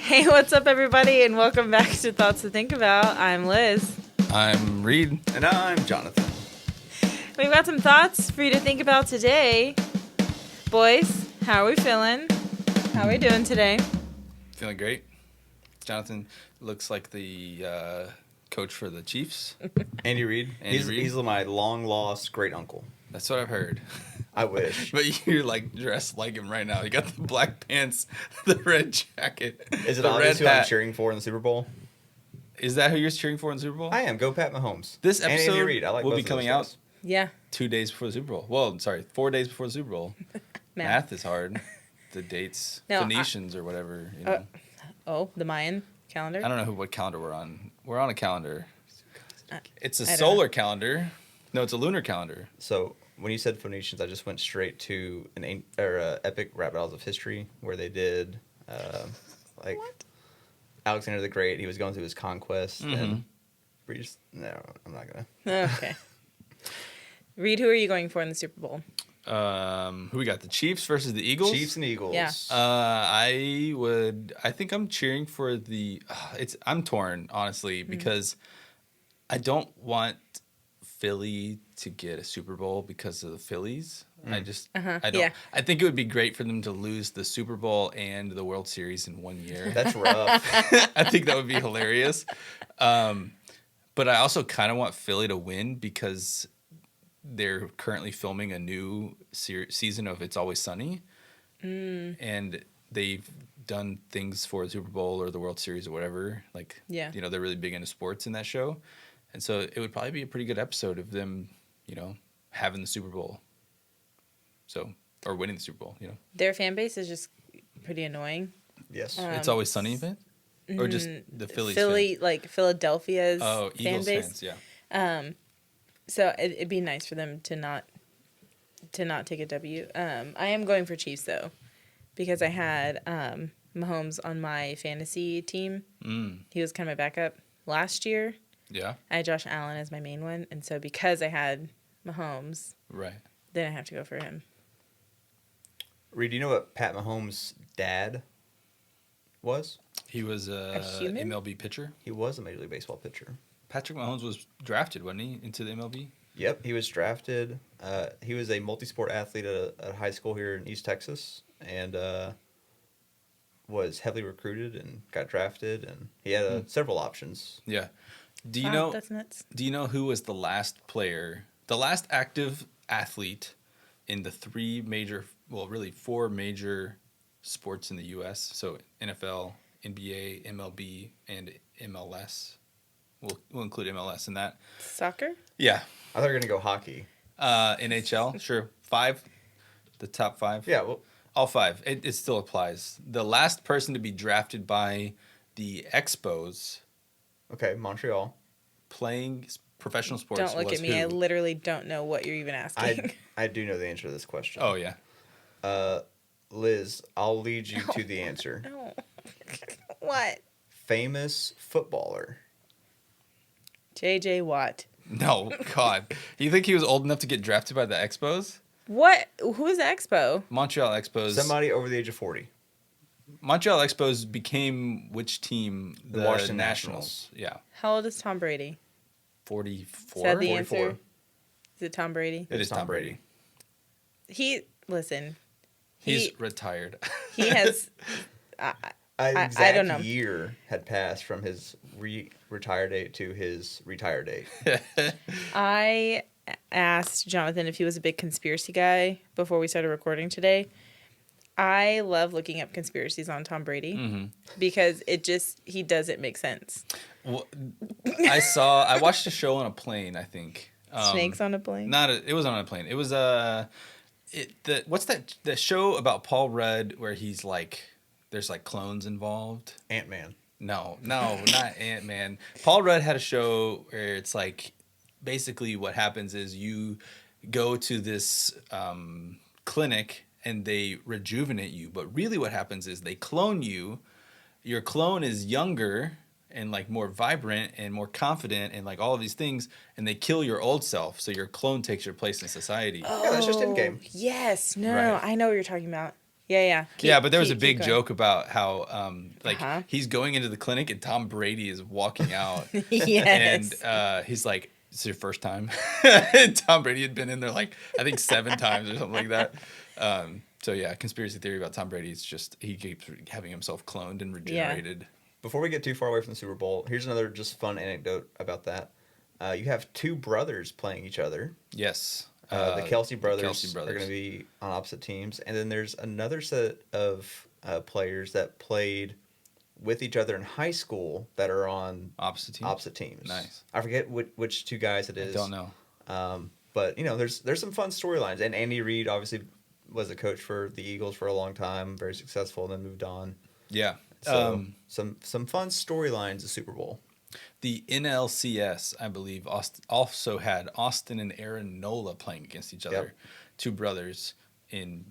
Hey, what's up, everybody, and welcome back to Thoughts to Think About. I'm Liz. I'm Reid. And I'm Johnathan. We've got some thoughts for you to think about today. Boys, how are we feeling? How are we doing today? Feeling great. Johnathan looks like the coach for the Chiefs. Andy Reid. He's my long-lost great-uncle. That's what I've heard. I wish. But you're like dressed like him right now. You got the black pants, the red jacket. Is it the obvious red who I'm hat. cheering for in the Super Bowl? Is that who you're cheering for in the Super Bowl? I am. Go Pat Mahomes. This And Andy episode Reid. I like will both be of coming those out guys. Yeah. 2 days before the Super Bowl. Well, sorry, 4 days before the Super Bowl. Math. Math is hard. The dates, No, Phoenicians or whatever. You know. Oh, the Mayan calendar? I don't know what calendar we're on. We're on a calendar. It's a I don't solar calendar. No, it's a lunar calendar. So when you said Phoenicians, I just went straight to an epic rap battles of history where they did like What? Alexander the Great. He was going through his conquest Mm-hmm. and we just I'm not gonna. Okay. Reid, who are you going for in the Super Bowl? Who we got? The Chiefs versus the Eagles. Chiefs and Eagles. Yeah. I think I'm cheering for the. I'm torn honestly because I don't want Philly to get a Super Bowl because of the Phillies. I don't. Yeah. I think it would be great for them to lose the Super Bowl and the World Series in 1 year. That's rough. I think that would be hilarious. But I also kind of want Philly to win because they're currently filming a new season of It's Always Sunny. And they've done things for the Super Bowl or the World Series or whatever. Like, Yeah. they're really big into sports in that show. And so it would probably be a pretty good episode of them, having the Super Bowl. Or winning the Super Bowl, Their fan base is just pretty annoying. Yes. It's Always Sunny event? Or just the Phillies Philly, fans? like Philadelphia's Oh, fan Eagles base. fans, yeah. So it'd be nice for them to not take a W. I am going for Chiefs though, because I had Mahomes on my fantasy team. He was kind of my backup last year. Yeah, I had Josh Allen as my main one, and so because I had Mahomes, right. then I have to go for him. Reid, do you know what Pat Mahomes' dad was? He was a human? MLB pitcher. He was a Major League Baseball pitcher. Patrick Mahomes was drafted, wasn't he, into the MLB? Yep, he was drafted. He was a multi-sport athlete at a high school here in East Texas, and was heavily recruited and got drafted. And he had several options. Yeah. Do you Wow, know? that's nuts. Do you know who was the last active athlete in the four major sports in the U.S.? So NFL, NBA, MLB, and MLS. We'll include MLS in that. Soccer? Yeah. I thought you were gonna go hockey. NHL, sure. 5, the top 5. Yeah, well, All 5. It still applies. The last person to be drafted by the Expos okay, Montreal. playing professional sports. Don't look was at me. I who? literally don't know what you're even asking. I do know the answer to this question. Oh yeah. Liz, I'll lead you to the answer. No. What? Famous footballer. J.J. Watt. No, God. You think he was old enough to get drafted by the Expos? What? Who's the Expo? Montreal Expos. Somebody over the age of 40. Montreal Expos became which team? The Washington Nationals. Yeah. How old is Tom Brady? 44. Is that the 44. answer? Is it Tom Brady? It is Tom Brady. Listen. He's retired. He has. An exact I don't know. year had passed from his retire date to his retire date. I asked Johnathan if he was a big conspiracy guy before we started recording today. I love looking up conspiracies on Tom Brady because he doesn't make sense. Well, I watched a show on a plane, I think. Snakes on a plane? It was on a plane. It was what's that the show about Paul Rudd where he's like there's like clones involved? Ant-Man. No, not Ant-Man. Paul Rudd had a show where it's like basically what happens is you go to this clinic and they rejuvenate you, but really what happens is they clone you. Your clone is younger and like more vibrant and more confident and like all of these things, and they kill your old self, so your clone takes your place in society. Yeah, that's just Endgame. Yes. No, Right. I know what you're talking about. Yeah. Yeah, but there was a Keep big going. joke about how Uh-huh. he's going into the clinic and Tom Brady is walking out. Yes. And he's like, "It's your first time?" And Tom Brady had been in there like I think 7 times or something like that. So yeah, conspiracy theory about Tom Brady is just he keeps having himself cloned and regenerated. Before we get too far away from the Super Bowl, here's another just fun anecdote about that. You have two brothers playing each other. Yes. The Kelsey brothers, Kelsey are going to be on opposite teams. And then there's another set of players that played with each other in high school that are on Opposite teams. Nice. I forget which two guys it is. I don't know. But, there's some fun storylines. And Andy Reid obviously was a coach for the Eagles for a long time, very successful, and then moved on. Yeah. So some fun storylines of Super Bowl. The NLCS, I believe, also had Austin and Aaron Nola playing against each other, two brothers in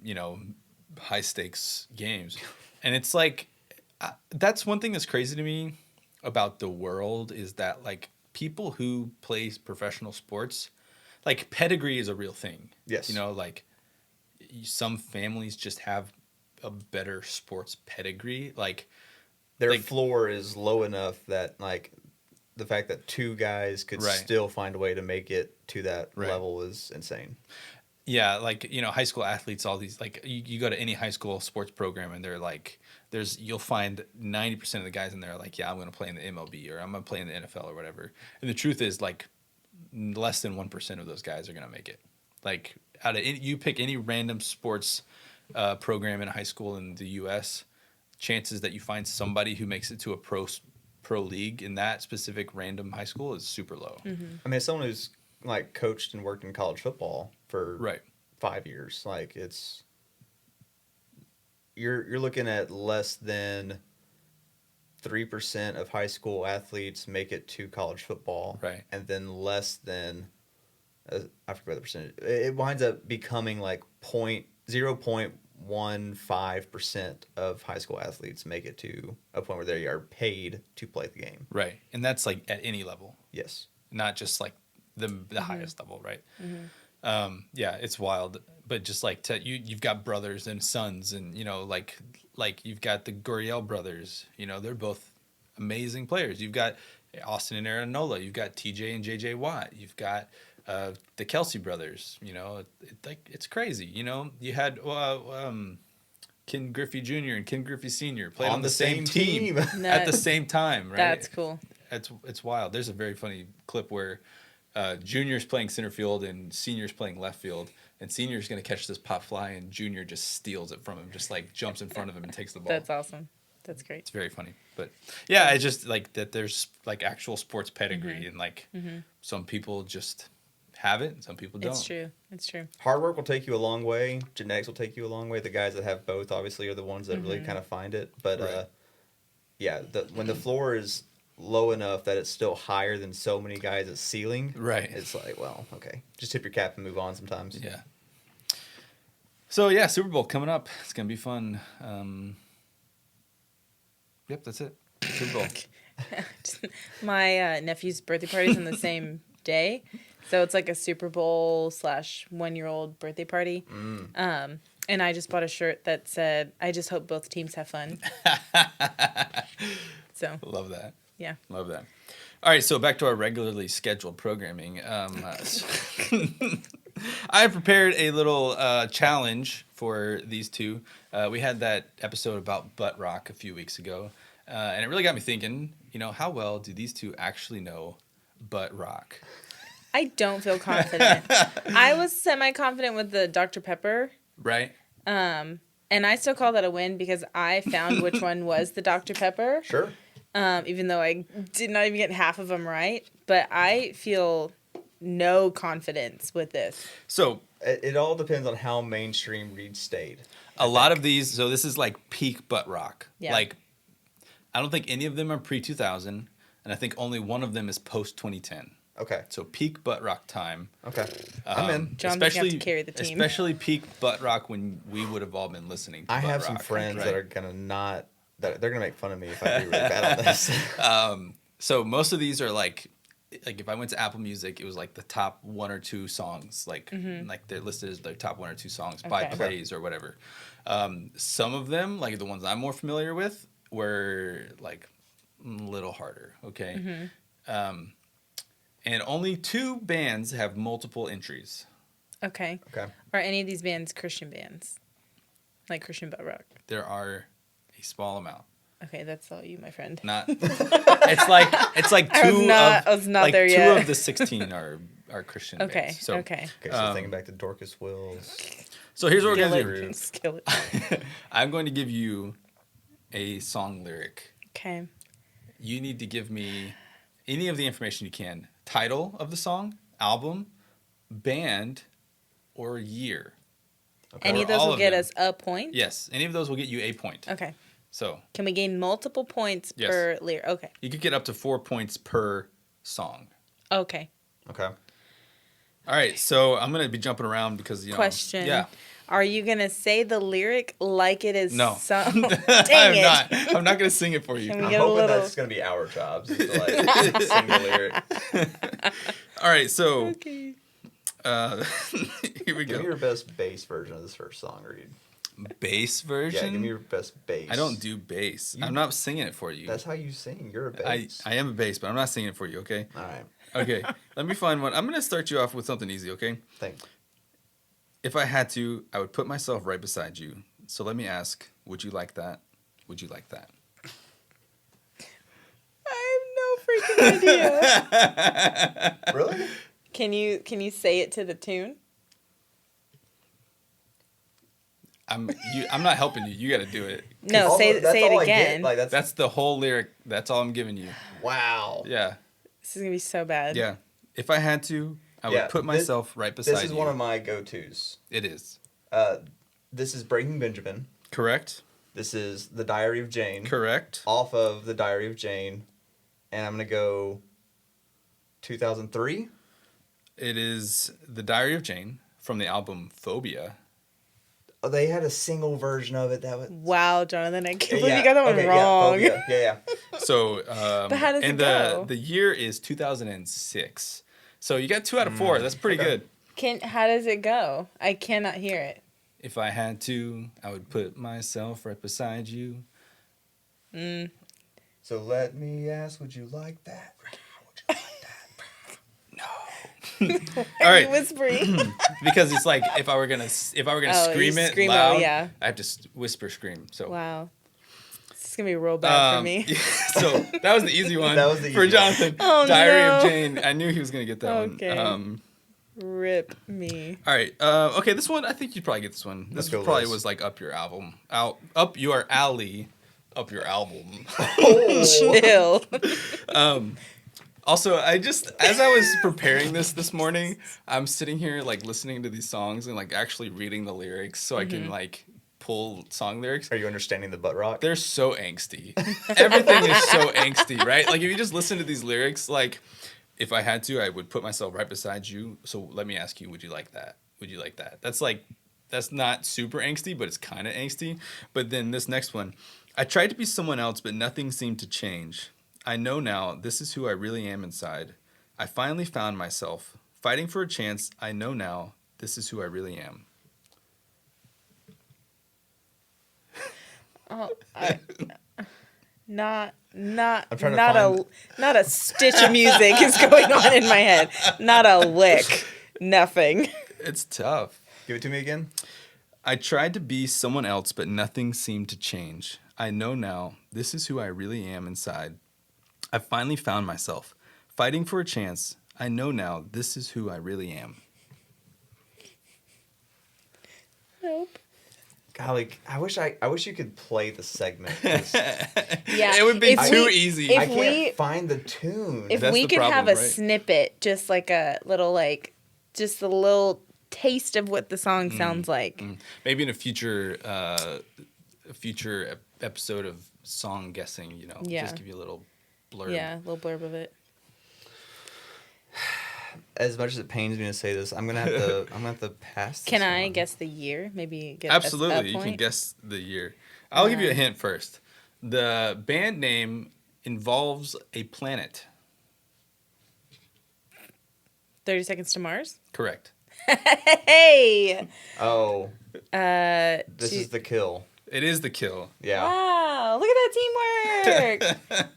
high stakes games, and it's like that's one thing that's crazy to me about the world is that like people who play professional sports, like pedigree is a real thing. Yes, like some families just have a better sports pedigree, like their floor is low enough that like. The fact that two guys could still find a way to make it to that level is insane. Yeah, like high school athletes, all these like you go to any high school sports program and they're like, you'll find 90% of the guys in there are like, yeah, I'm going to play in the MLB or I'm going to play in the NFL or whatever. And the truth is like less than 1% of those guys are going to make it. Like you pick any random sports program in a high school in the U.S., chances that you find somebody who makes it to a pro league in that specific random high school is super low. Mm-hmm. I mean, as someone who's like coached and worked in college football for 5 years, like you're looking at less than 3% of high school athletes make it to college football, and then less than I forget the percentage. It winds up becoming like 0.15% of high school athletes make it to a point where they are paid to play the game. Right. And that's like at any level. Yes. Not just like the highest level, right? Mm-hmm. Yeah, it's wild. But just like you've got brothers and sons and, like you've got the Gurriel brothers, they're both amazing players. You've got Austin and Aaron Nola. You've got TJ and JJ Watt. You've got the Kelsey brothers, it's crazy. You had Ken Griffey Jr. and Ken Griffey Sr. played on the same team at the same time, right? That's cool. It's wild. There's a very funny clip where Junior's playing center field and Senior's playing left field, and Senior's going to catch this pop fly, and Junior just steals it from him, just like jumps in front of him and takes the ball. That's awesome. That's great. It's very funny. But yeah, it's just like that there's like actual sports pedigree, and like some people just have it and some people don't. It's true. Hard work will take you a long way. Genetics will take you a long way. The guys that have both obviously are the ones that really kind of find it. But when the floor is low enough that it's still higher than so many guys at ceiling, it's like, well, okay, just tip your cap and move on sometimes. Yeah. So yeah, Super Bowl coming up. It's gonna be fun. Yep, that's it. Super Bowl. My nephew's birthday party's on the same day. So it's like a Super Bowl / 1-year-old birthday party. And I just bought a shirt that said, I just hope both teams have fun. So love that. Yeah. Love that. All right, so back to our regularly scheduled programming. I prepared a little challenge for these two. We had that episode about butt rock a few weeks ago, and it really got me thinking, how well do these two actually know butt rock? I don't feel confident. I was semi-confident with the Dr. Pepper. Right. And I still call that a win because I found which one was the Dr. Pepper. Sure. Even though I did not even get half of them right. But I feel no confidence with this. So it all depends on how mainstream Reid stayed. A lot of these, so this is like peak butt rock. Yeah. Like, I don't think any of them are pre-2000, and I think only one of them is post-2010. Okay. So peak butt rock time. Okay. I'm in. John's going to have to carry the team. Especially peak butt rock when we would have all been listening to I butt have some rock, friends right? that are going to not, that they're going to make fun of me if I do really bad on this. So most of these are like, like if I went to Apple Music, it was like the top 1 or 2 songs, like they're listed as their top 1 or 2 songs by Okay. plays or whatever. Some of them, like the ones I'm more familiar with, were like a little harder. Okay. And only 2 bands have multiple entries. Okay. Okay. Are any of these bands Christian bands? Like Christian butt rock? There are a small amount. Okay, that's all you, my friend. Not. It's like two I was not there two yet. of the 16 are Christian Okay. bands. So, Okay. Okay, so thinking back to Dorcas Wills. So here's what we're gonna do. Skillet. I'm going to give you a song lyric. Okay. You need to give me any of the information you can. Title of the song, album, band, or year. Okay. Any Or of those all will of get them. us a point? Yes, any of those will get you a point. Okay. So Can we gain multiple points Yes. per lyric? Okay. you could get up to 4 points per song. Okay. Okay. All right, so I'm gonna be jumping around because Question. Yeah. Are you going to say the lyric like it is No. Dang I'm it. not. I'm not gonna sing it for you. Can we I'm get a hoping little... that's going to be our jobs. Is to like sing the lyric. All right, so Okay. here we Give me go. your best bass version of this first song, Reid. Bass Yeah, version. give me your best bass. I don't do bass. I'm not singing it for you. That's how you sing. You're a I bass. am a bass, but I'm not singing it for you. Okay. All right. Okay. Let me find one. I'm gonna start you off with something easy. Okay. Thanks. If I had to, I would put myself right beside you. So let me ask: would you like that? Would you like that? I have no freaking idea. Really? Can you say it to the tune? I'm not helping you. You got to do it. No, All say the- that's it all I get. again. Like That's the whole lyric. That's all I'm giving you. wow. Yeah. This is gonna be so bad. Yeah. If I had to, I would Yeah, put myself right beside you. This is one of my go-tos. It is. This is Breaking Benjamin. Correct. This is The Diary of Jane. Correct. Off of The Diary of Jane. And I'm going to go 2003. It is The Diary of Jane from the album Phobia. Oh, they had a single version of it that was... Wow, Jonathan, I can't believe you got that one wrong. Yeah, Phobia. Yeah. So, But how does it and go? the year is 2006. So you got 2 out of 4. That's pretty Okay. good. How does it go? I cannot hear it. If I had to, I would put myself right beside you. So let me ask, would you like that? Would you like that? No. Are All you right. whispering? Because it's like if I were gonna Oh, scream you it scream, oh, loud, yeah. I have to whisper scream. So Wow. This is gonna be real bad for me. So that was the easy one. That was the for easy one. Jonathan. Oh, Diary of no. Jane. I knew he was gonna get that Okay. one. Rip me. All right. Okay, this one I think you'd probably get this one. Let's This go, probably Liz. was like up your album, up your alley, up your album. Chill. Also, as I was preparing this morning, I'm sitting here like listening to these songs and like actually reading the lyrics so I can like pull song lyrics. Are you understanding the butt rock? They're so angsty. Everything is so angsty, right? Like if you just listen to these lyrics, like if I had to, I would put myself right beside you. So let me ask you, would you like that? Would you like that? That's not super angsty, but it's kind of angsty. But then this next one, I tried to be someone else, but nothing seemed to change. I know now this is who I really am inside. I finally found myself fighting for a chance. I know now this is who I really am. Oh, not I'm trying to not find- not a stitch of music is going on in my head. Not a lick. Nothing. It's tough. Give it to me again. I tried to be someone else, but nothing seemed to change. I know now this is who I really am inside. I finally found myself fighting for a chance. I know now this is who I really am. Nope. Golly, I wish you could play the segment. 'Cause Yeah. It would be if too we- easy. if I can't we- find the tune. If That's we the could have problem, a right? snippet, just like a little just a little taste of what the song sounds like. Maybe in a future episode of song guessing, Yeah. just give you a little blurb. Yeah, a little blurb of it. As much as it pains me to say this, I'm gonna have to pass. This Can I one. guess the year? Maybe get Absolutely, a you point? can guess the year. I'll give you a hint first. The band name involves a planet. 30 Seconds to Mars. Correct. Hey. Oh, this two- is The Kill. It is The Kill. Yeah. Wow, look at that teamwork.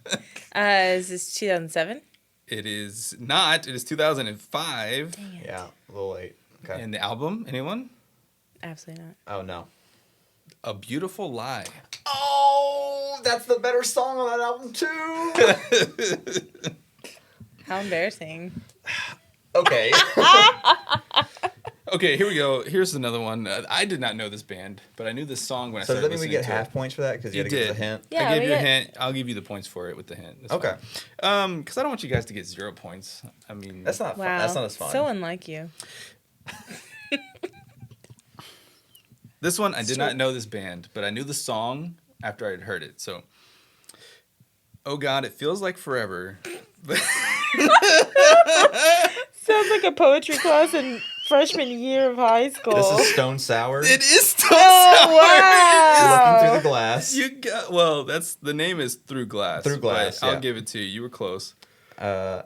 Is this 2007? It is not. It is 2005. Dang it. Yeah, a little late. Okay. And the album, anyone? Absolutely not. Oh, no. A Beautiful Lie. Oh, that's the better song on that album, too. How embarrassing. Okay. Okay, here we go. Here's another one. I did not know this band, but I knew this song when I So started does that mean listening we get to half it. points for that? Because you You had to give us a did. hint? Yeah, I gave we you a get- hint. I'll give you the points for it with the hint. That's Okay. fine. Because I don't want you guys to get 0 points. I mean, That's not fun. Wow. That's not as fun. So unlike you. this one I did not know this band, but I knew the song after I had heard it. So, oh God, it feels like forever. Sounds like a poetry class in freshman year of high school. This is Stone Sour. It is Stone Oh, wow. Looking through the glass. You got that's the name is Through Glass. Through Glass, but I'll yeah. give it to you. You were close. Yeah,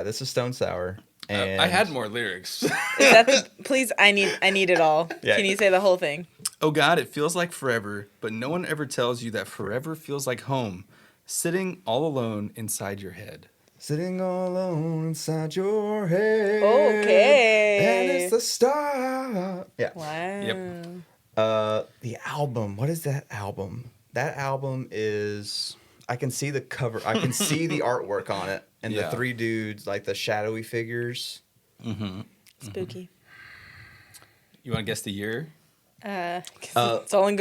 this is Stone Sour. And I had more lyrics. Is that please, I need it all. Yeah. Can you say the whole thing? Oh God, it feels like forever, but no one ever tells you that forever feels like home, sitting all alone inside your head. Sitting all alone inside your head. Okay. And it's the star. Yeah. Wow. Yep. The album. What is that album? That album is. I can see the cover. I can see the artwork on it, and Yeah. the three dudes, like the shadowy figures. Mm-hmm. Spooky. You want to guess the year? 'Cause that's all I'm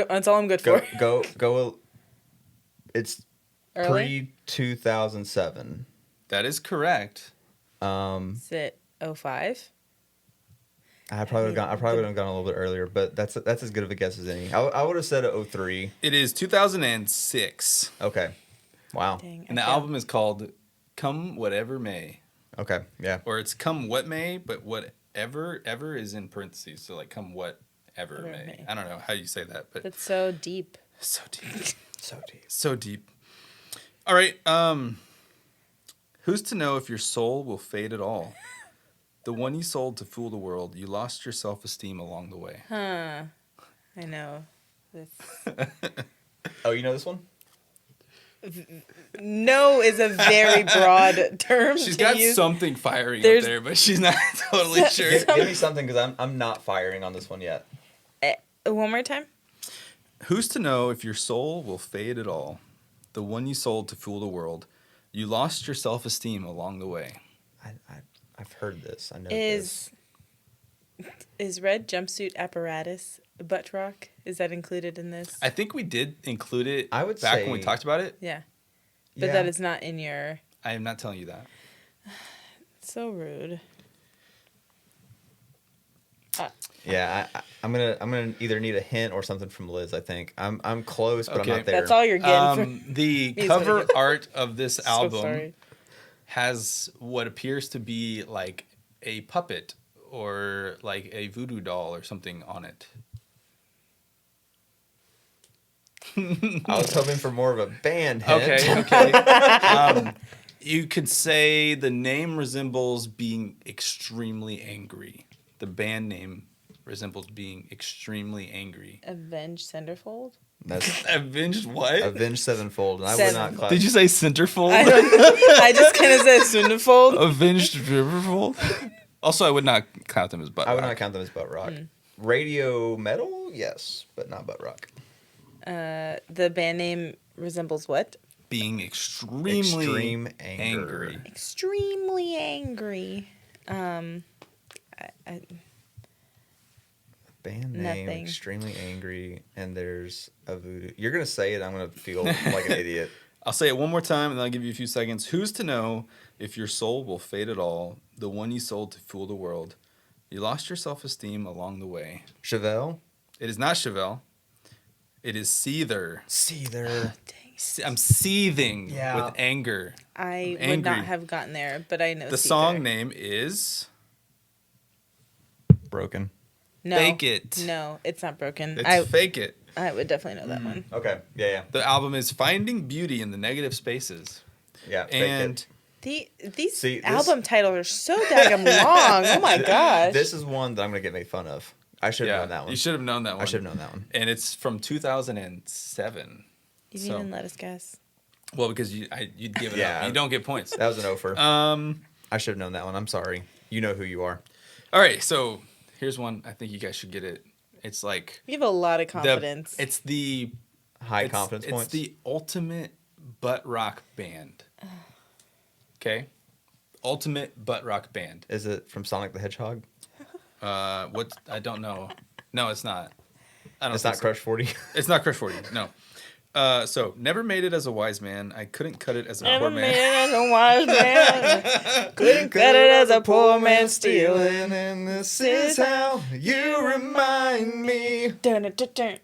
good Go for. go. It's Early? pre-2007. That is correct. Is it 05? I probably would have gone a little bit earlier, but that's as good of a guess as any. I would have said 03. It is 2006, Okay. Wow. Dang. and the okay. album is called "Come Whatever May," Okay. Yeah. or it's "Come What May," but whatever ever is in parentheses, so like "Come Whatever Whatever May." may. I don't know how you say that, but That's so deep. so deep, So deep. so deep. All right. Who's to know if your soul will fade at all? The one you sold to fool the world, you lost your self-esteem along the way. Huh. I know. This. Oh, you know this one? No is a very broad term. She's to got use. something firing up There's- there, but she's not totally So- sure. Give me something because I'm not firing on this one yet. One more time. Who's to know if your soul will fade at all? The one you sold to fool the world, you lost your self-esteem along the way. I've heard this. I know this. Is red jumpsuit apparatus butt rock? Is that included in this? I think we did include it I would back say- when we talked about it. Yeah. But Yeah. that is not in your. I am not telling you that. So rude. Yeah, I'm gonna either need a hint or something from Liz. I think I'm close, but Okay. I'm not there. That's all you're getting. The He's cover gonna get- art of this So album sorry. has what appears to be like a puppet or like a voodoo doll or something on it. I was hoping for more of a band hint. Okay. You could say the name resembles being extremely angry. The band name resembles being extremely angry. Avenged Centerfold? That's Avenged what? Avenged Sevenfold, and I would Seven. not class. Did you say centerfold? I just kind of said Centerfold. Avenged Riverfold? Also, I would not count them as butt I would rock. not count them as butt rock. Hmm. Radio metal, yes, but not butt rock. The band name resembles what? Being extremely Extreme angry. Extremely angry. Band name, Nothing. extremely angry, and there's a voodoo. You're gonna say it. I'm gonna feel like an idiot. I'll say it one more time and then I'll give you a few seconds. Who's to know if your soul will fade at all? The one you sold to fool the world. You lost your self-esteem along the way. Chevelle, It is not Chevelle. It is Seether. Seether. I'm seething Yeah. with anger. I I'm would not angry. have gotten there, but I know The Seether. song name is Broken. No. Fake It. No, it's not broken. It's Fake It. I would definitely know that one. Okay. Yeah. The album is Finding Beauty in the Negative Spaces. Yeah. Fake And it. These See, album titles are so daggum long. Oh my gosh. This is one that I'm gonna get made fun of. I should have known that one. You should have known that one. I should have known that one. And it's from 2007. You didn't even let us guess. Well, because you'd give it Yeah. up. You don't get points. That was an offer. I should have known that one. I'm sorry. You know who you are. All right, so here's one. I think you guys should get it. It's like You have a lot of confidence. it's the High confidence points. It's the ultimate butt rock band. Okay, ultimate butt rock band. Is it from Sonic the Hedgehog? What? I don't know. No, it's not. I don't. It's think not so. Crush 40. It's not Crush 40. No. So never made it as a wise man. I couldn't cut it as a Never poor made man. it as a wise man. Couldn't cut it as a poor man stealing. And this is how you remind me.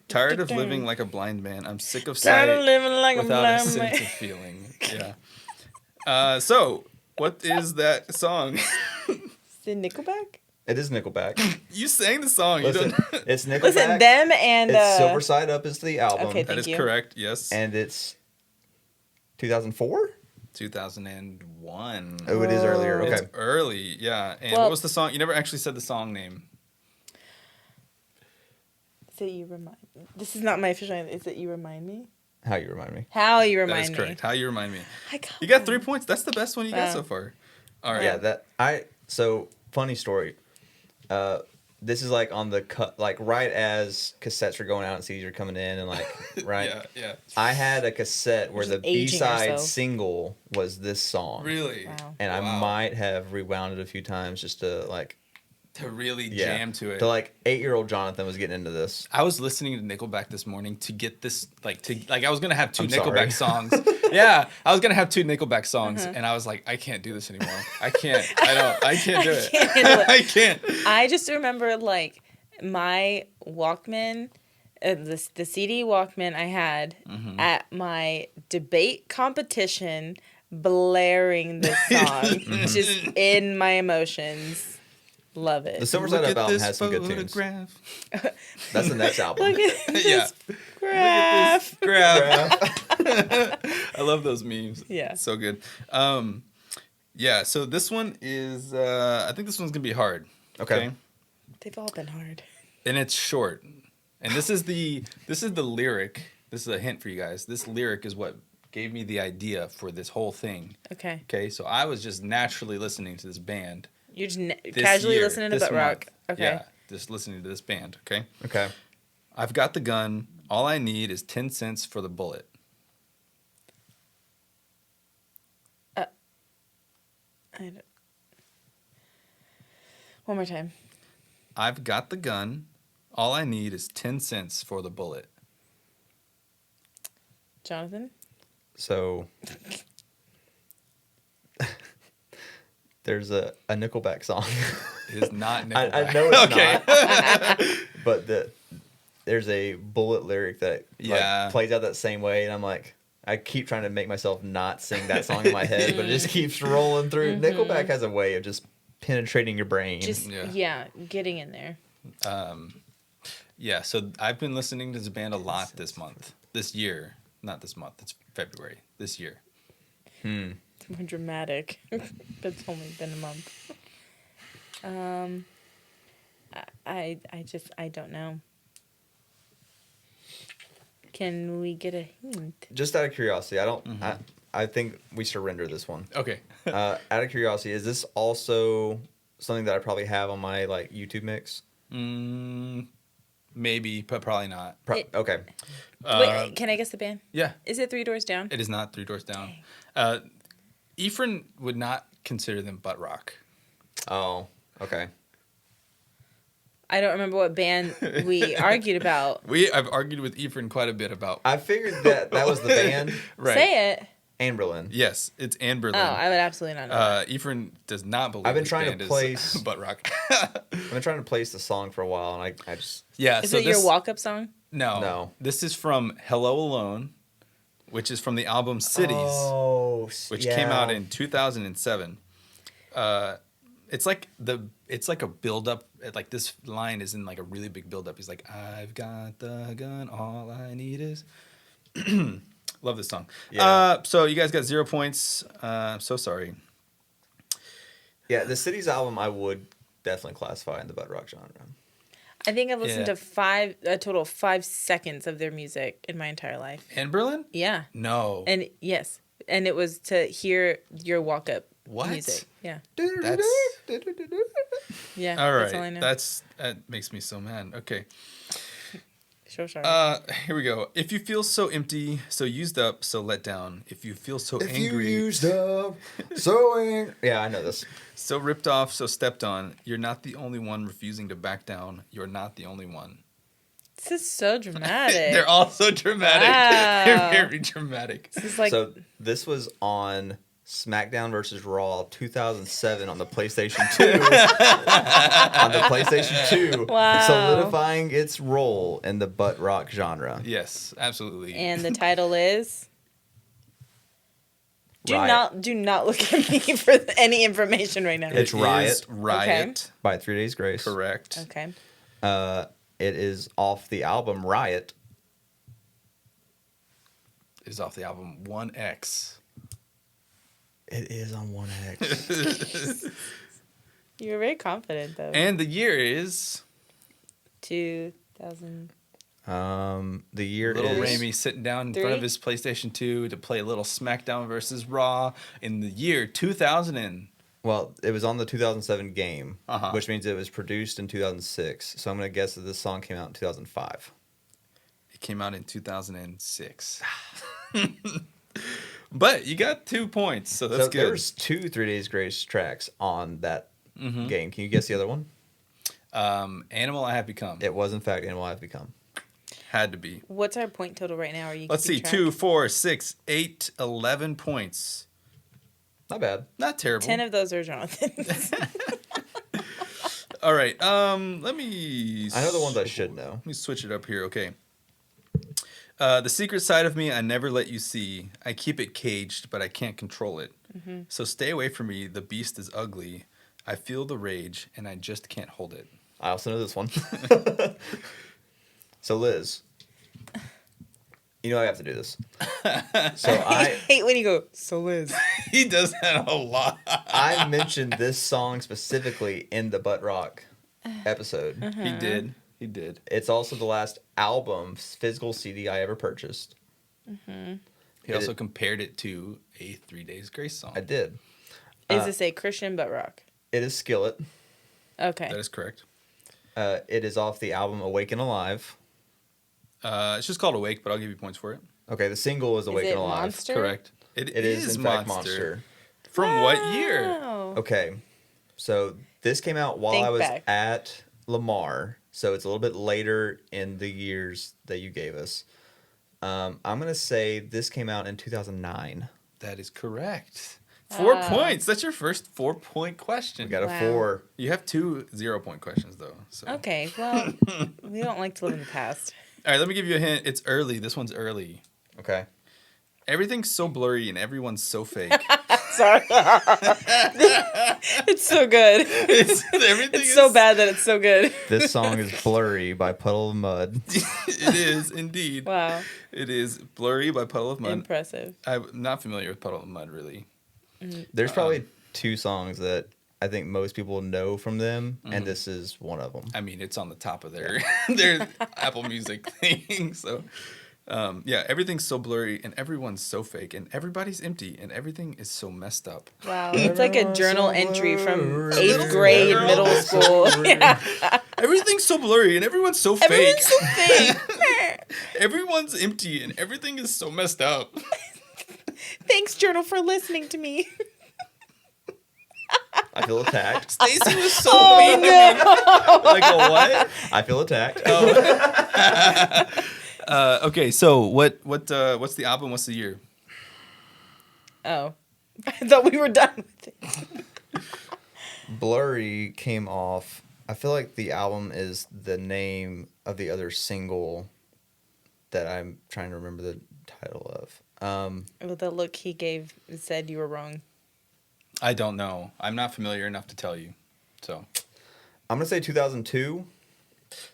Tired of living like a blind man. I'm sick of Tired sight of living like a without a blind sense man. of feeling. Yeah. So what is that song? Is it Nickelback? It is Nickelback. You sang the song. Listen, You don't. it's Nickelback. Listen, them and It's Silver Side Up is the album. Okay, That thank is you. correct. Yes. And it's 2004? 2001. Oh, it is earlier. Okay. It's early. Yeah. And Well- what was the song? You never actually said the song name. So you remind. This is not my official name. Is it you remind me? How you remind me. How you That remind is me? correct. How you remind me. I You got 3 points. That's the best one you got Wow. so far. All right. Yeah, so funny story. This is like on the cut, like right as cassettes were going out and CDs were coming in, and like right. Yeah. I had a cassette where Just the aging B-side yourself. single was this song. Really? Wow. And Wow. I might have rewound it a few times just to like To really yeah, jam to it. To like 8-year-old Johnathan was getting into this. I was listening to Nickelback this morning to get this I was gonna have two I'm Nickelback sorry. songs. Yeah, I was gonna have two Nickelback songs, Uh-huh. and I was like, I can't do this anymore. I can't. I can't do it. can't handle it. I can't. I just remember like my Walkman, the CD Walkman I had Mm-hmm. at my debate competition, blaring this song, just in my emotions. Love The it. Silver Look Side at Up album this has some good tunes. photograph. That's the next album. Look at this Yeah. graph. Graph. I love those memes. Yeah. So good. Yeah, so this one is I think this one's gonna be hard. Okay. They've all been hard. And it's short. And this is the lyric. This is a hint for you guys. This lyric is what gave me the idea for this whole thing. Okay. Okay, so I was just naturally listening to this band. You're just This casually year, listening to this butt rock. month. Okay. Yeah, just listening to this band. Okay. Okay. I've got the gun. All I need is 10 cents for the bullet. I don't... One more time. I've got the gun. All I need is 10 cents for the bullet. Johnathan? So there's a Nickelback song. It is not Nickelback. I know it's Okay. not. But there's a bullet lyric that Yeah. plays out that same way, and I'm like, I keep trying to make myself not sing that song in my head, but it just keeps rolling through. Nickelback has a way of just penetrating your brain. Just, Yeah. getting in there. Yeah, so I've been listening to this band a lot this month. This year. Not this month. It's February. This year. It's more dramatic. But it's only been a month. I don't know. Can we get a hint? Just out of curiosity, I think we surrender this one. Okay. Out of curiosity, is this also something that I probably have on my like YouTube mix? Maybe, but probably not. Okay. Wait, can I guess the band? Yeah, Is it Three Doors Down? it is not Three Doors Down. Ephraim would not consider them butt rock. Oh, okay. I don't remember what band we argued about. I've argued with Ephraim quite a bit about. I figured that was the band. Right. Say it. Anberlin. Yes, it's Anberlin. Oh, I would absolutely not know. that. Ephraim does not believe I've been this trying to band is place- butt rock. I've been trying to place the song for a while, and I just Yeah, Is so it your walk-up song? No. This is from Hello Alone, which is from the album Cities, which came out in 2007. It's like a build up. Like this line is in like a really big build up. He's like, I've got the gun. All I need is. Love this song. Yeah. So you guys got 0 points. I'm so sorry. Yeah, the City's album I would definitely classify in the butt rock genre. I think I've listened Yeah. to a total of 5 seconds of their music in my entire life. In Berlin? Yeah. No. And yes. And it was to hear your walk up What? music. Yeah. That's Yeah. all right. That's all I know. That makes me so mad. Okay. So sorry. Here we go. If you feel so empty, so used up, so let down. If you feel so angry, up, so yeah, I know this. so ripped off, so stepped on, you're not the only one refusing to back down. You're not the only one. This is so dramatic. They're all so dramatic. Wow. They're very dramatic. This is like So this was on SmackDown versus Raw 2007 on the PlayStation 2. On the PlayStation 2, Wow. solidifying its role in the butt rock genre. Yes, absolutely. and the title is Riot. do not look at me for any information right now. It's It Riot. is Riot. By 3 Days Grace. Correct. Okay. It is off the album Riot. Is off the album 1X. It is on 1X. You were very confident though. And the year is 2000. The year little is Ramey sitting down in front of Three? his PlayStation 2 to play a little SmackDown versus Raw in the year 2000. well, it was on the 2007 game, Uh-huh. which means it was produced in 2006. So I'm going to guess that this song came out in 2005. It came out in 2006. But you got 2 points, so that's So good. there's 2 3 Days Grace tracks on that Mm-hmm. game. Can you guess the other one? Animal I Have Become. It was, in fact, Animal I've Become. Had to be. What's our point total right now? Are you? Let's see. keeping track? 2, 4, 6, 8, 11 points. Not bad. Not terrible. 10 of those are Johnathan's. All right. Let me. I know the ones I should know. Let me switch it up here. Okay. The secret side of me I never let you see. I keep it caged, but I can't control it. Mm-hmm. So stay away from me. The beast is ugly. I feel the rage, and I just can't hold it. I also know this one. So, Liz, you know I have to do this. So I hate when you go, so Liz. He does that a lot. I mentioned this song specifically in the Butt Rock episode. He did. He did. It's also the last album, physical CD I ever purchased. He also compared it to a 3 Days Grace song. I did. Is this a Christian butt rock? It is Skillet. Okay. That is correct. It is off the album Awake and Alive. It's just called Awake, but I'll give you points for it. Okay, the single is Awake it and Alive. Monster? Correct. It is, in fact, Monster. From what year? Wow. Okay, so this came out while Think I was back. at Lamar, so it's a little bit later in the years that you gave us. I'm going to say this came out in 2009. That is correct. 4 Wow. points. That's your first 4-point question. We got a Wow. 4. You have 2 0-point questions, though. So. Okay, well, we don't like to live in the past. All right, let me give you a hint. It's early. This one's early. Okay. Everything's so blurry and everyone's so fake. Sorry. It's so good. Everything It's so bad that it's so good. This song is Blurry by Puddle of Mud. It is, indeed. Wow. It is Blurry by Puddle of Mud. Impressive. I'm not familiar with Puddle of Mud, really. There's probably 2 songs that I think most people know from them, and this is one of them. I mean, it's on the top of their their Apple Music thing. So, yeah, everything's so blurry and everyone's so fake and everybody's empty and everything is so messed up. Wow. It's like a journal entry from blurry. 8th grade, middle school. Yeah. Everything's so blurry and everyone's so fake. Everyone's so fake. Everyone's empty and everything is so messed up. Thanks, journal, for listening to me. I feel attacked. Stacy was so Oh, mean to me. Like a what? I feel attacked. Okay, so what's the album? What's the year? Oh. I thought we were done with it. Blurry came off. I feel like the album is the name of the other single that I'm trying to remember the title of. Well, the look he gave said you were wrong. I don't know. I'm not familiar enough to tell you. So I'm going to say 2002,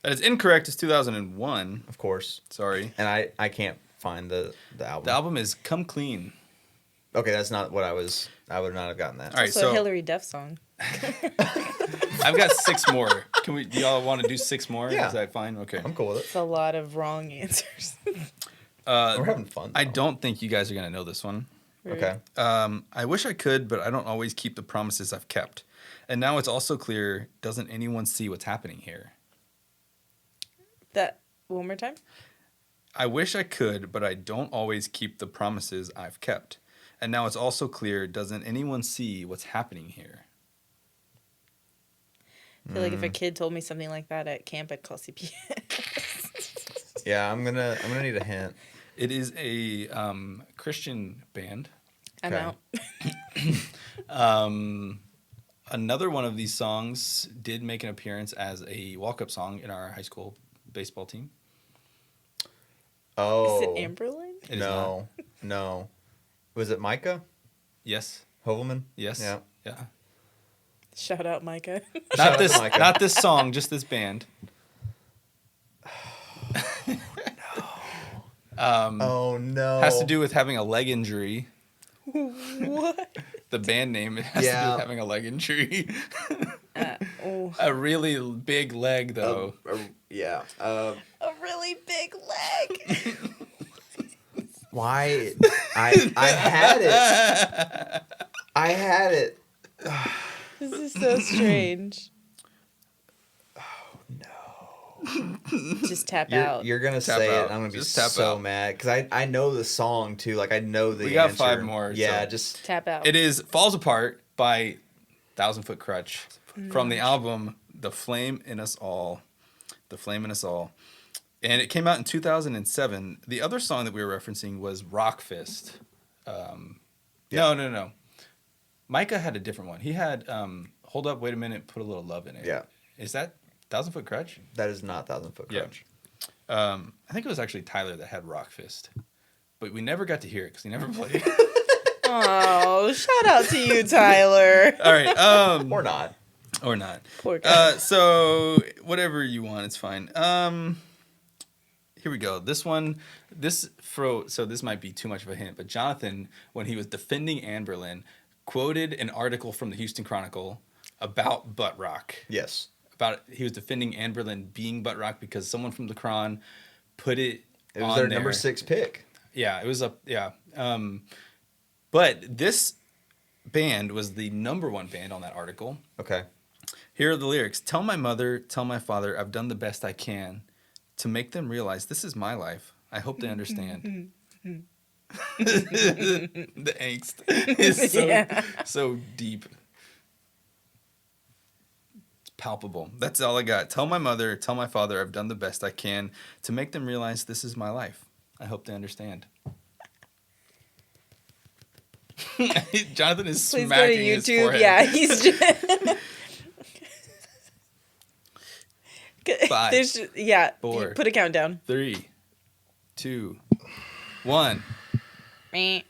that is incorrect. It's 2001. of course. Sorry. And I can't find the album. The album is Come Clean. Okay, that's not what I was. I would not have gotten that. All right, Also so a Hillary Duff song. I've got 6 more. Do y'all want to do 6 more? Yeah. Is that fine? Okay. I'm cool with It's a lot of wrong answers. it. We're having fun. I though. don't think you guys are gonna know this one. Okay. I wish I could, but I don't always keep the promises I've kept. And now it's also clear, doesn't anyone see what's happening here? That one more time. I wish I could, but I don't always keep the promises I've kept. And now it's also clear, doesn't anyone see what's happening here? I feel like if a kid told me something like that at camp, I'd call CPS. Yeah, I'm gonna need a hint. It is a Christian band. I'm Okay. out. Another one of these songs did make an appearance as a walk-up song in our high school baseball team. Oh. Is it Amberlin? It is No. No. Was it Micah Yes. Hovelman? Yes. Yeah. Yeah. Shout out Micah. Shout out Not to this. Micah. Not this song. Just this band. Oh no. Has to do with having a leg injury. What? The band name has to do Yeah. with having a leg injury. Oh, A really big leg, though. Yeah. a really big leg. Why? I had it. I had it. This is so strange. Just tap out. You're gonna Tap say it. out. And I'm gonna be Just tap so out. mad because I know the song too. Like I know the. We got answer. 5 more, Yeah, so- just Tap out. It is "Falls Apart" by 1,000 Foot Crutch from the album "The Flame in Us All." The Flame in Us All, and it came out in 2007. The other song that we were referencing was "Rock Fist." No. Micah had a different one. He had "Hold Up, Wait a Minute, Put a Little Love in It." Yeah. Is that 1,000 Foot Crutch? that is not 1,000 Foot Yeah. Crutch. I think it was actually Tyler that had Rock Fist, but we never got to hear it because he never played. Oh, shout out to you, Tyler. All right, Or not. or not. Poor guy. So whatever you want, it's fine. Here we go. This might be too much of a hint, but Johnathan, when he was defending Anberlin, quoted an article from the Houston Chronicle about butt rock. Yes. He was defending Anberlin being butt rock because someone from the Cron put it. It was on their there. number 6 pick. Yeah, it was up. Yeah. But this band was the number 1 band on that article. Okay. Here are the lyrics. Tell my mother, tell my father, I've done the best I can to make them realize this is my life. I hope they understand. The angst is so deep. It's palpable. That's all I got. Tell my mother, tell my father, I've done the best I can to make them realize this is my life. I hope they understand. Johnathan is Please go to smacking his YouTube. forehead. Yeah, he's just. 5, There's, yeah, 4. put a countdown. 3, 2, 1. Meh.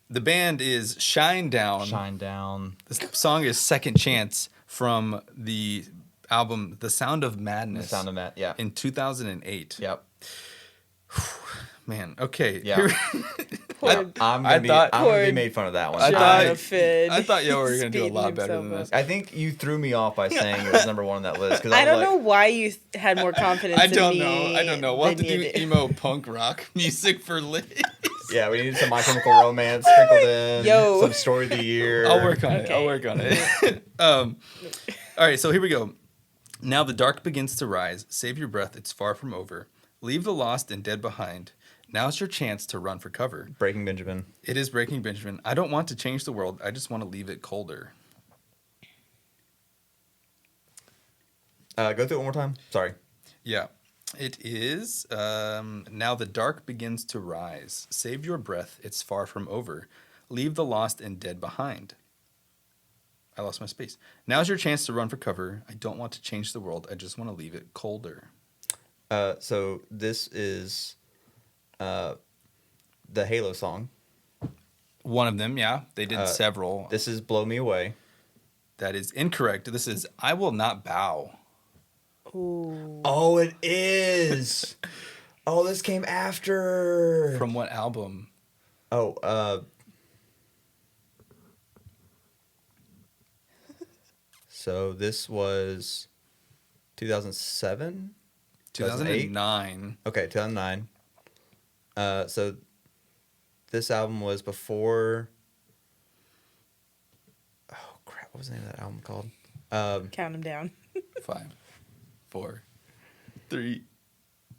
The band is Shine Down. Shine down. This song is Second Chance from the album The Sound of The Madness sound of that. Yeah. in 2008. Yep. Man, okay. Yeah. Here- Poor I'm I gonna thought- be made fun of that one. I thought- Jonathan. I thought y'all were He's going to do a lot beating better than himself this. I think you threw me off by saying it was number 1 on that list. Cause I don't was know like, why you had more confidence. I in don't me know. I don't know. We'll have to than do you did. emo punk rock music for Liz. Yeah, we needed some My Chemical Romance sprinkled in. Yo. Some Story of the Year. I'll work on it. Okay. I'll work on it. All right, so here we go. Now the dark begins to rise. Save your breath. It's far from over. Leave the lost and dead behind. Now's your chance to run for cover. Breaking Benjamin. It is Breaking Benjamin. I don't want to change the world. I just want to leave it colder. Go through it one more time. Sorry. Yeah. It is now the dark begins to rise. Save your breath. It's far from over. Leave the lost and dead behind. I lost my space. Now's your chance to run for cover. I don't want to change the world. I just want to leave it colder. So this is the Halo song. One of them, yeah. They did several. This is Blow Me Away. That is incorrect. This is I Will Not Bow. Ooh. Oh, it is. Oh, this came after. From what album? Oh, So this was 2007? 2009. Okay, 2009. So this album was before. Oh crap! What was the name of that album called? Count them down. 5, 4, 3,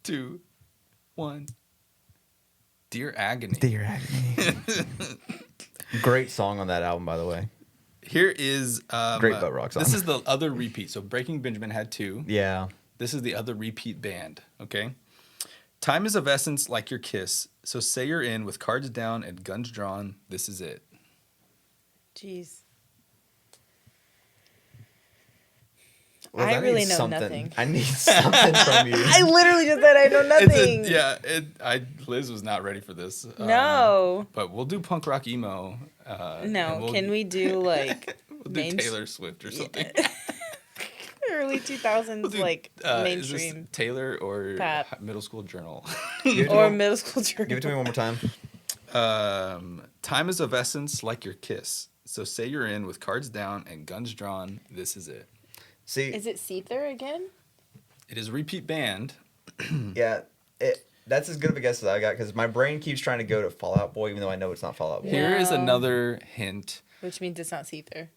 2, 1. Dear Agony. Dear Agony. Great song on that album, by the way. Here is Great butt rock song. This is the other repeat. So Breaking Benjamin had 2. Yeah. This is the other repeat band. Okay. Time is of essence like your kiss. So say you're in with cards down and guns drawn. This is it. Jeez. Liz, I really need know something. nothing. I need something from you. I literally just said I know nothing. Liz was not ready for this. No. But we'll do punk rock emo. No. Can we do like we'll do Taylor Swift or something. Early 2000s, We'll do, like is this mainstream. Taylor or Pap. Middle School Journal. Or middle school journal. Give it to me one more time. Time is of essence like your kiss. So say you're in with cards down and guns drawn. This is it. See, Is it Seether again? It is a repeat band. yeah, that's as good of a guess as I got because my brain keeps trying to go to Fall Out Boy, even though I know it's not Fall Out Boy. Here is No. another hint. Which means it's not Seether.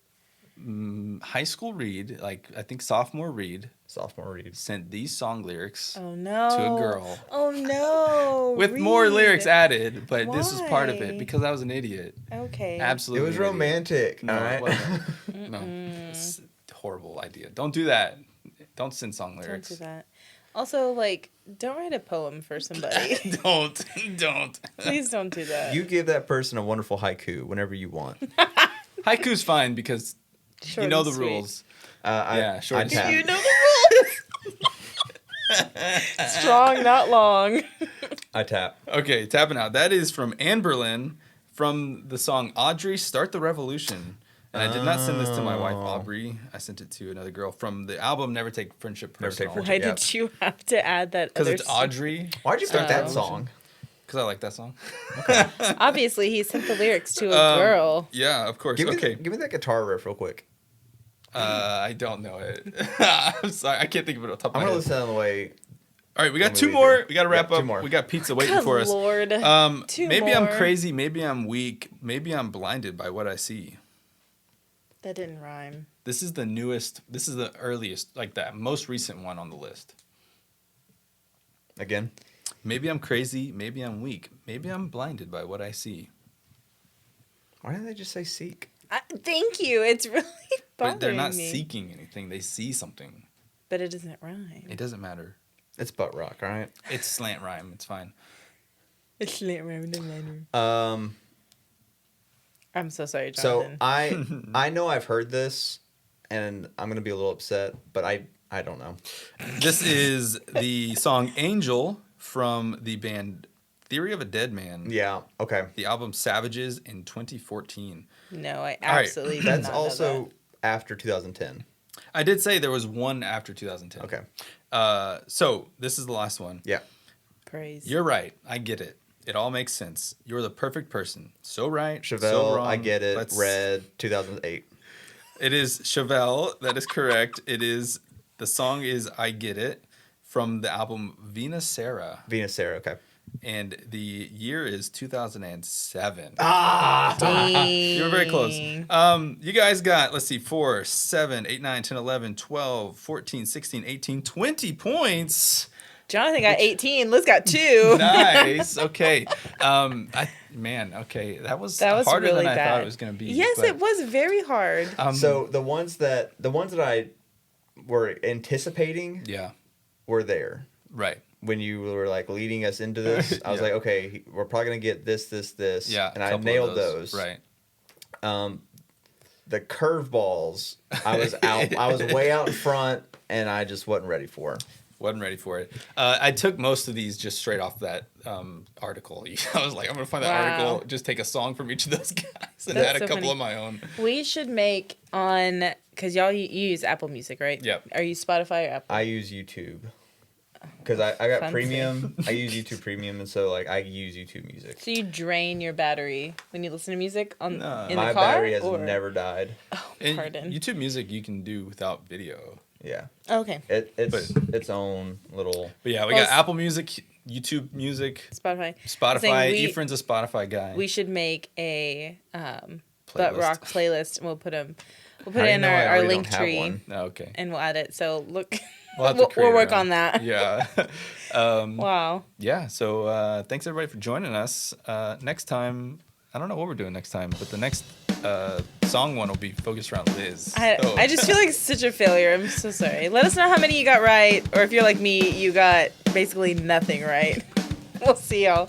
High school Reid, like I think sophomore Reid, Sophomore Reid. sent these song lyrics Oh no. to a girl Oh no. with more Reid. lyrics added, but this was part of Why? it because I was an idiot. Okay. It Absolutely. was an idiot. romantic. No, all right. it wasn't. No, it's a horrible idea. Don't do that. Don't send song Don't lyrics. do that. Also, like, don't write a poem for somebody. don't. Please don't do that. You give that person a wonderful haiku whenever you want. Haiku's fine because Short you know and the sweet. rules. Yeah, short I and tap. sweet. You know the rules. Strong, not long. I tap. Okay, tapping out. That is from Anberlin from the song Audrey, Start the Revolution. And I did not send this to my wife, Aubrey. I sent it to another girl from the album Never Take Friendship Never Take Personal. Why Yeah. did you have to add that? Because other it's song? Audrey. Why'd you pick that Oh. song? Because I like that song. Obviously, he sent the lyrics to a girl. Yeah, of course. Give me, Okay. give me that guitar riff real quick. I don't know it. I'm sorry. I can't think of it off the top of I'm my gonna head. listen on the way. All right, we got when we 2 leave more. here. We got to wrap Yeah, 2 up. more. We got pizza waiting Good for us. Lord. 2 Maybe I'm more. crazy. Maybe I'm weak. Maybe I'm blinded by what I see. That didn't rhyme. This is the newest. This is the earliest, like that most recent one on the list. Again. Maybe I'm crazy. Maybe I'm weak. Maybe I'm blinded by what I see. Why didn't they just say seek? Thank you. It's really bothering But they're not me. seeking anything. They see something. But it doesn't rhyme. It doesn't matter. It's butt rock, all right? It's slant rhyme. It's fine. It's not rhyme. It doesn't matter. I'm so sorry, So Johnathan. I know I've heard this, and I'm gonna be a little upset, but I don't know. This is the song Angel from the band Theory of a Dead Man. Yeah. Okay. The album Savages in 2014. No, I right. absolutely did That's not know also after 2010. I did say there was one after 2010. Okay. So this is the last one. Yeah. that. Praise. You're right. I get it. It all makes sense. You're the perfect person. So right. so Chevelle, wrong. I get it. Let's- Red, 2008. It is Chevelle. That is correct. It is. The song is I Get It from the album Venus Sarah. Venus Sarah. Okay. And the year is 2007. Dang. You were very close. You guys got, let's see, 4, 7, 8, 9, 10, 11, 12, 14, 16, 18, 20 points. Jonathan got 18. Liz got 2. Nice. Okay. Okay. That was harder really than I bad. thought it was going to be. Yes, but, it was very hard. So the ones that I were anticipating Yeah. were there. Right. When you were like leading us into this, I was Yeah. like, okay, we're probably gonna get this, Yeah. and a I couple of nailed those. Right. The curveballs, I was out. I was way out in front, and I just wasn't ready for. Wasn't ready for it. I took most of these just straight off that article. I was like, I'm going to find that Wow. article, just take a song from each of those guys, and That's add a so couple funny. of my own. We should make on, because y'all you use Apple Music, right? Yep. Are you Spotify or Apple? I use YouTube. Because I got Fancy. premium. I use YouTube Premium, and so like I use YouTube Music. So you drain your battery when you listen to music in My the car? battery has or? never died. Oh, And pardon. YouTube Music you can do without video. Yeah, Okay. it's But- its own little. But yeah, we Well, got Apple Music, YouTube Music, Spotify. Spotify. saying Efren's a Spotify guy. We should make a butt Playlist. rock playlist, and we'll put How it do you in know I our already link don't have tree, one? Oh, okay. and we'll add it. So look, We'll have to we'll create work our on own. that. Yeah. Wow. Yeah. So thanks everybody for joining us. Next time, I don't know what we're doing next time, but the next song one will be focused around Liz. So- I just feel like such a failure. I'm so sorry. Let us know how many you got right, or if you're like me, you got basically nothing right. We'll see y'all.